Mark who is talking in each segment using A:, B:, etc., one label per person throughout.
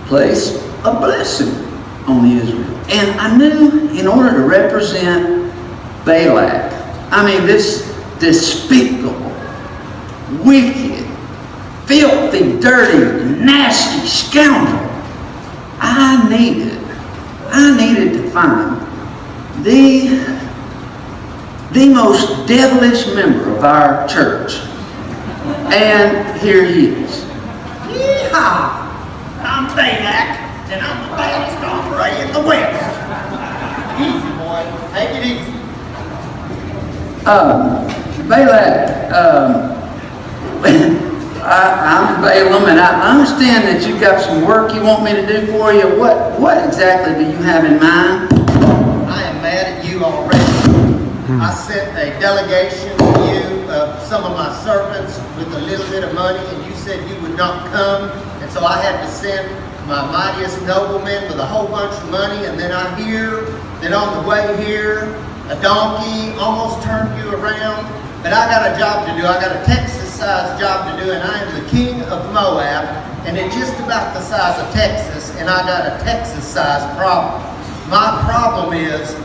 A: place a blessing on Israel. And I knew in order to represent Balak, I mean this despicable, wicked, filthy, dirty, nasty scoundrel, I needed to find the most devilish member of our church. And here he is.
B: Yeehaw! I'm Balak, and I'm the baddest hombre in the West. Easy, boy. Take it easy.
A: Balak, I'm Balaam, and I understand that you've got some work you want me to do for you. What exactly do you have in mind?
B: I am mad at you already. I sent a delegation to you of some of my servants with a little bit of money, and you said you would not come. And so I had to send my mightiest nobleman with a whole bunch of money. And then I hear that on the way here, a donkey almost turned you around. But I got a job to do. I got a Texas-sized job to do, and I am the king of Moab, and it's just about the size of Texas, and I got a Texas-sized problem. My problem is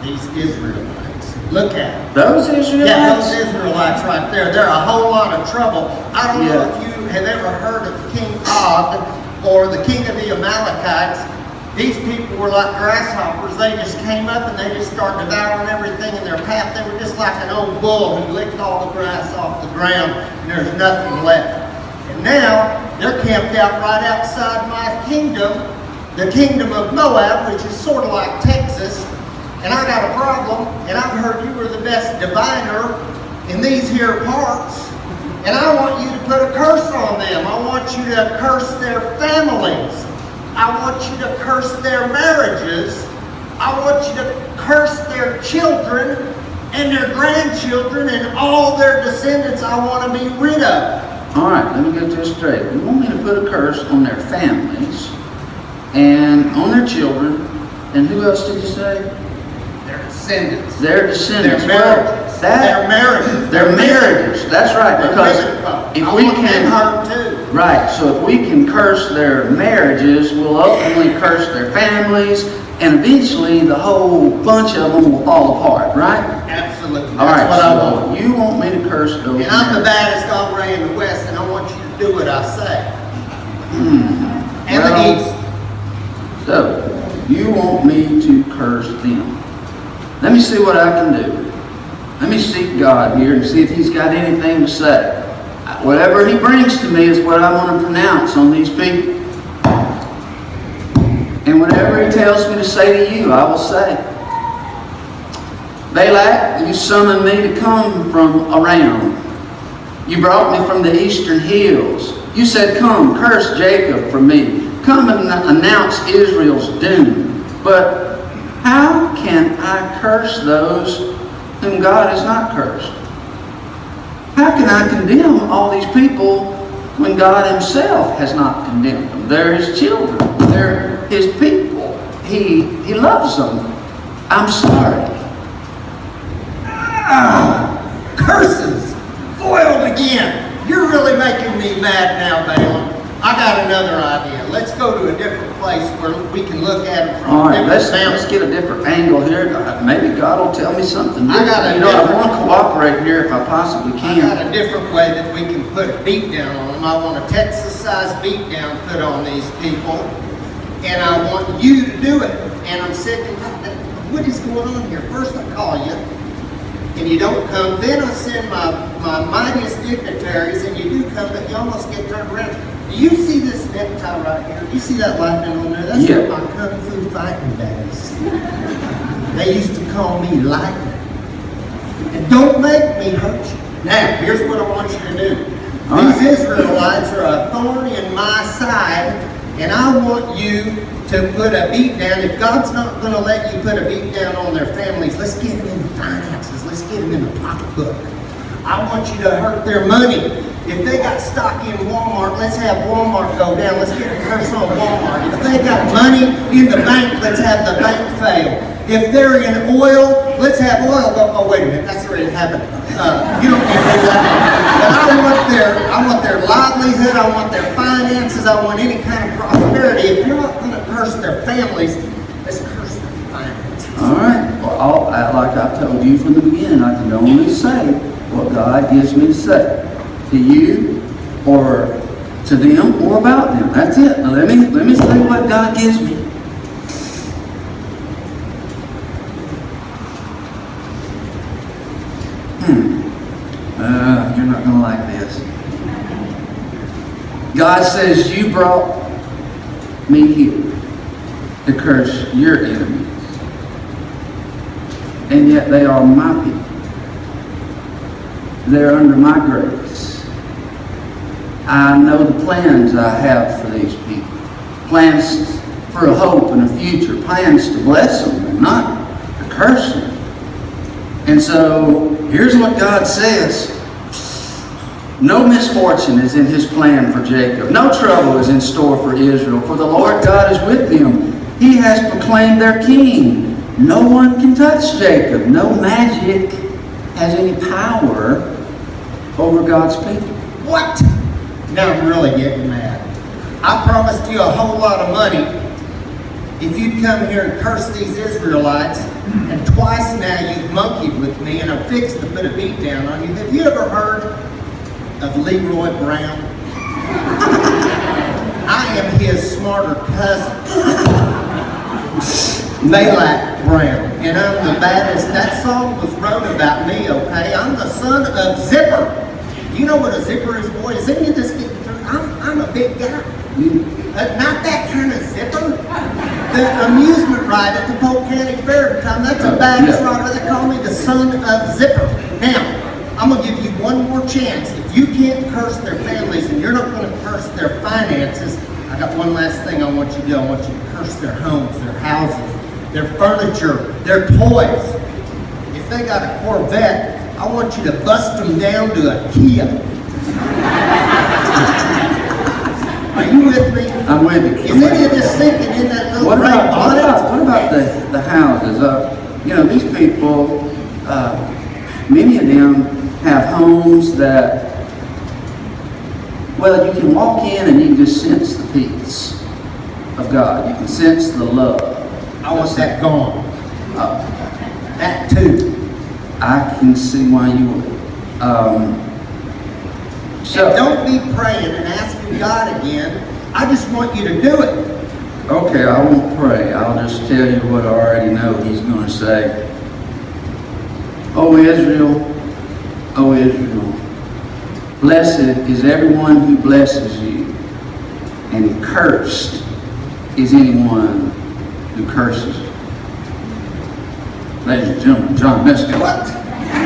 B: these Israelites. Look at them.
A: Those Israelites?
B: Yeah, those Israelites right there. They're a whole lot of trouble. I don't know if you have ever heard of King Og or the king of the Amalekites. These people were like grasshoppers. They just came up and they just started devouring everything in their path. They were just like an old bull who licked all the grass off the ground and there's nothing left. And now they're camped out right outside my kingdom, the kingdom of Moab, which is sort of like Texas. And I got a problem, and I've heard you were the best diviner in these here parts. And I want you to put a curse on them. I want you to curse their families. I want you to curse their marriages. I want you to curse their children and their grandchildren and all their descendants I want to be rid of.
A: All right, let me get this straight. You want me to put a curse on their families and on their children, and who else did you say?
B: Their descendants.
A: Their descendants.
B: Their marriages. Their marriages.
A: Their marriages. That's right. Because if we can
B: hurt too.
A: Right. So if we can curse their marriages, we'll ultimately curse their families, and eventually the whole bunch of them will fall apart. Right?
B: Absolutely.
A: All right.
B: That's what I want.
A: You want me to curse those?
B: And I'm the baddest hombre in the West, and I want you to do what I say. And the East.
A: So you want me to curse them? Let me see what I can do. Let me seek God here and see if He's got anything to say. Whatever He brings to me is what I want to pronounce on these people. And whatever He tells me to say to you, I will say. Balak, you summoned me to come from around. You brought me from the eastern hills. You said, come, curse Jacob for me. Come and announce Israel's doom. But how can I curse those whom God has not cursed? How can I condemn all these people when God Himself has not condemned them? They're His children. They're His people. He loves them. I'm sorry.
B: Curses! Foiled again! You're really making me mad now, Balaam. I got another idea. Let's go to a different place where we can look at it from
A: All
B: a
A: right,
B: different
A: let's get a different angle here. Maybe God will tell me something different.
B: I
A: want to cooperate here if I possibly
B: I
A: can.
B: got a different way that we can put a beat down on them. I want a Texas-sized beat down put on these people, and I want you to do it. And I'm sick and tired. What is going on here? First I call you, and you don't come. Then I send my mightiest dignitaries, and you do come, but you almost get turned around. Do you see this necktie right here? Do you see that lightning on there? That's
A: Yeah.
B: from my kung fu fighting days. They used to call me lightning. And don't make me hurt you. Now, here's what I want you to do. These Israelites are a thorn in my side, and I want you to put a beat down. If God's not going to let you put a beat down on their families, let's get them in the finances. Let's get them in the pocketbook. I want you to hurt their money. If they got stock in Walmart, let's have Walmart go down. Let's get a curse on Walmart. If they got money in the bank, let's have the bank fail. If they're in oil, let's have oil. Oh, wait a minute, that's already happened. You don't need to do that. But I want their livelihood, I want their finances, I want any kind of prosperity. If you're not going to curse their families, let's curse their finances.
A: All right. Well, like I told you from the beginning, I can only say what God gives me to say to you, or to them, or about them. That's it. Now let me say what God gives me. You're not going to like this. God says, you brought me here to curse your enemies. And yet they are my people. They're under my grace. I know the plans I have for these people. Plans for a hope and a future. Plans to bless them and not to curse them. And so, here's what God says. No misfortune is in his plan for Jacob. No trouble is in store for Israel. For the Lord God is with them. He has proclaimed their king. No one can touch Jacob. No magic has any power over God's people.
B: What? Now I'm really getting mad. I promised you a whole lot of money if you'd come here and curse these Israelites, and twice now you've monkeyed with me and I'm fixed to put a beat down on you. Have you ever heard of Leroy Brown? I am his smarter cousin, Malak Brown, and I'm the baddest. That song was wrote about me, okay? I'm the son of Zipper. You know what a zipper is, boy? Is any of this getting through? I'm a big guy. Not that kind of zipper. The amusement ride at the Polk County Fair every time. That's a baddest rider. They call me the son of Zipper. Now, I'm going to give you one more chance. If you can't curse their families and you're not going to curse their finances, I got one last thing I want you to do. I want you to curse their homes, their houses, their furniture, their toys. If they got a Corvette, I want you to bust them down to a Kia. Are you with me?
A: I'm with you.
B: Is any of this sinking in that little gray bonnet?
A: What about the houses? These people, many of them have homes that, well, you can walk in and you can just sense the peace of God. You can sense the love.
B: I want that gone. That too.
A: I can see why you would.
B: So don't be praying and asking God again. I just want you to do it.
A: Okay, I won't pray. I'll just tell you what I already know he's going to say. O Israel, blessed is everyone who blesses you, and cursed is anyone who curses you. Ladies and gentlemen, John Mesko.
B: What?